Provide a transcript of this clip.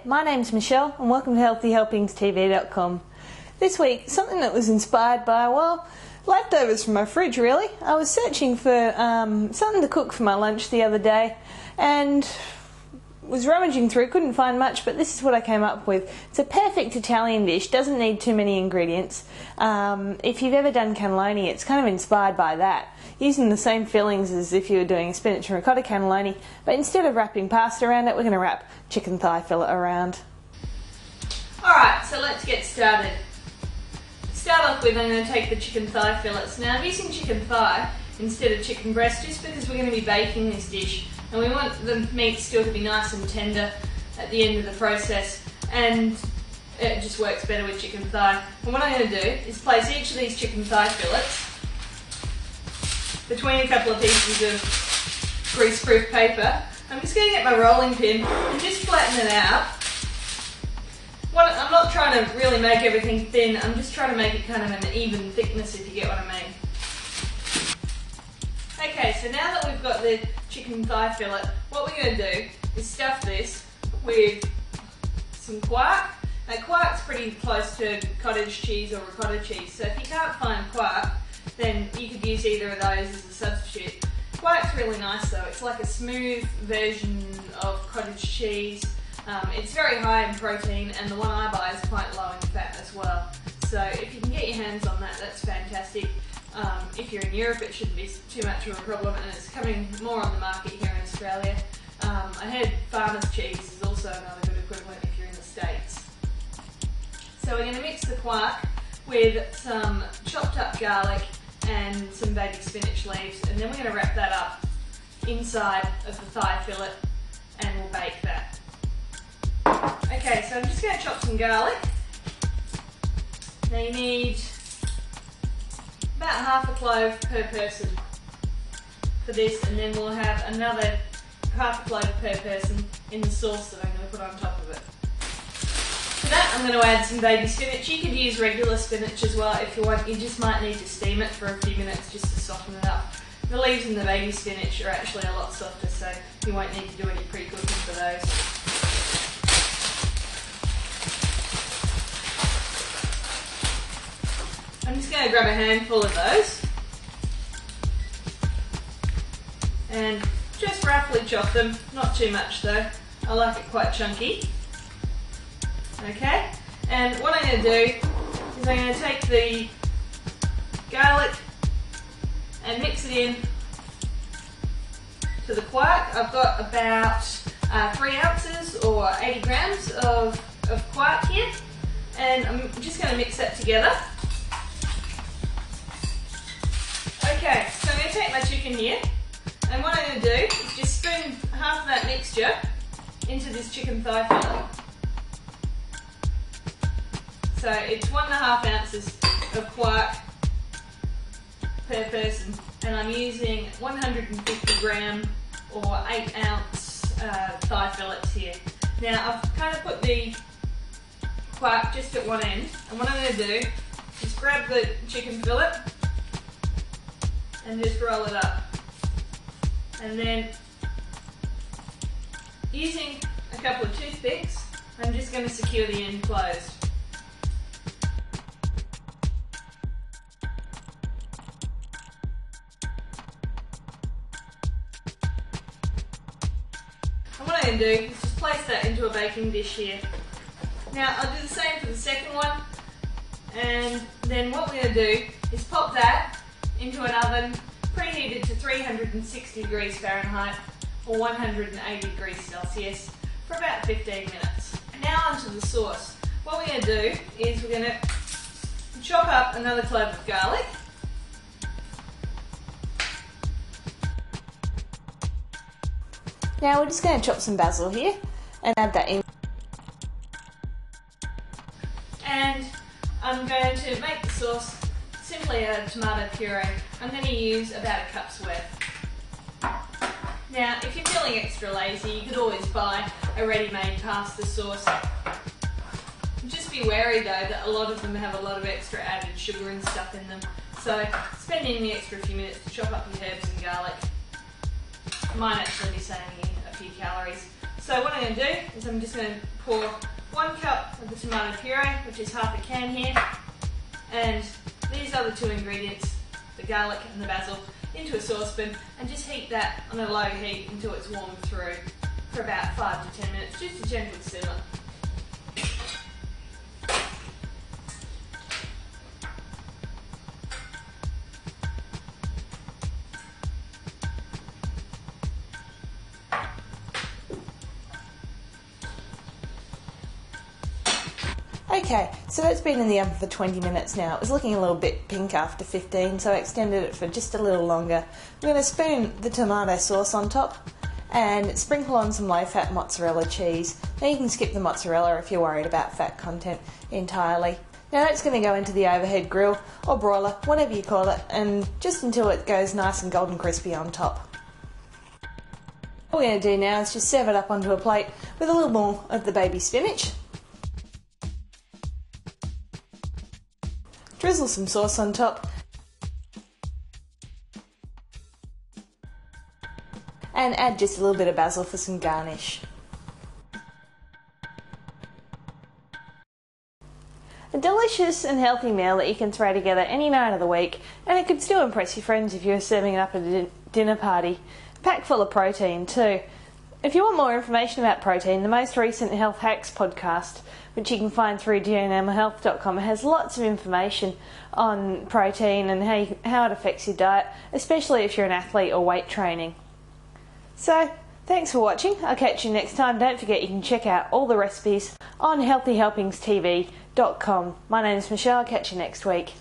my name's Michelle and welcome to healthyhelpingstv.com. This week, something that was inspired by, well, leftovers from my fridge really. I was searching for something to cook for my lunch the other day and was rummaging through, couldn't find much, but this is what I came up with. It's a perfect Italian dish, doesn't need too many ingredients. If you've ever done cannelloni, it's kind of inspired by that. Using the same fillings as if you were doing a spinach and ricotta cannelloni, but instead of wrapping pasta around it, we're going to wrap chicken thigh fillet around. Alright, so let's get started. To start off with, I'm going to take the chicken thigh fillets. Now I'm using chicken thigh instead of chicken breast just because we're going to be baking this dish and we want the meat still to be nice and tender at the end of the process, and it just works better with chicken thigh. And what I'm going to do is place each of these chicken thigh fillets between a couple of pieces of grease-proof paper. I'm just going to get my rolling pin and just flatten it out. I'm not trying to really make everything thin, I'm just trying to make it kind of an even thickness, if you get what I mean. Okay, so now that we've got the chicken thigh fillet, what we're going to do is stuff this with some quark. Now quark's pretty close to cottage cheese or ricotta cheese, so if you can't find quark, then you could use either of those as a substitute. Quark's really nice though, it's like a smooth version of cottage cheese. It's very high in protein and the one I buy is quite low in fat as well. So if you can get your hands on that, that's fantastic. If you're in Europe it shouldn't be too much of a problem, and it's coming more on the market here in Australia. I heard farmer's cheese is also another good equivalent if you're in the States. So we're going to mix the quark with some chopped up garlic and some baby spinach leaves, and then we're going to wrap that up inside of the thigh fillet and we'll bake that. Okay, so I'm just going to chop some garlic. Now you need about half a clove per person for this, and then we'll have another half a clove per person in the sauce that I'm going to put on top of it. For that I'm going to add some baby spinach. You could use regular spinach as well if you want, you just might need to steam it for a few minutes just to soften it up. The leaves in the baby spinach are actually a lot softer, so you won't need to do any pre-cooking for those. I'm just going to grab a handful of those and just roughly chop them, not too much though, I like it quite chunky. Okay, and what I'm going to do is I'm going to take the garlic and mix it in to the quark. I've got about 3 ounces or 80 grams of quark here, and I'm just going to mix that together. Okay, so I'm going to take my chicken here, and what I'm going to do is just spoon half of that mixture into this chicken thigh fillet. So it's 1.5 ounces of quark per person, and I'm using 150 gram or 8 ounce thigh fillets here. Now I've kind of put the quark just at one end, and what I'm going to do is grab the chicken fillet and just roll it up, and then using a couple of toothpicks I'm just going to secure the end closed. And what I'm going to do is just place that into a baking dish here. Now I'll do the same for the second one, and then what we're going to do is pop that into an oven preheated to 360 degrees Fahrenheit or 180 degrees Celsius for about 15 minutes. Now onto the sauce. What we're going to do is we're going to chop up another clove of garlic. Now we're just going to chop some basil here and add that in. And I'm going to make the sauce simply out of tomato puree. I'm going to use about a cup's worth. Now if you're feeling extra lazy, you could always buy a ready-made pasta sauce. Just be wary though that a lot of them have a lot of extra added sugar and stuff in them. So spend in the extra few minutes to chop up your herbs and garlic. Might actually be saving you a few calories. So what I'm going to do is I'm just going to pour 1 cup of the tomato puree, which is half a can here, and these other 2 ingredients, the garlic and the basil, into a saucepan, and just heat that on a low heat until it's warmed through for about 5 to 10 minutes, just a gentle simmer. Okay, so that's been in the oven for 20 minutes now. It was looking a little bit pink after 15, so I extended it for just a little longer. I'm going to spoon the tomato sauce on top and sprinkle on some low-fat mozzarella cheese. Now you can skip the mozzarella if you're worried about fat content entirely. Now that's going to go into the overhead grill or broiler, whatever you call it, and just until it goes nice and golden crispy on top. What we're going to do now is just serve it up onto a plate with a little more of the baby spinach. Drizzle some sauce on top and add just a little bit of basil for some garnish. A delicious and healthy meal that you can throw together any night of the week, and it could still impress your friends if you're serving it up at a dinner party. Packed full of protein too. If you want more information about protein, the most recent Health Hacks podcast, which you can find through GNMHealth.com, has lots of information on protein and how it affects your diet, especially if you're an athlete or weight training. So, thanks for watching. I'll catch you next time. Don't forget you can check out all the recipes on healthyhelpingstv.com. My name's Michelle. I'll catch you next week.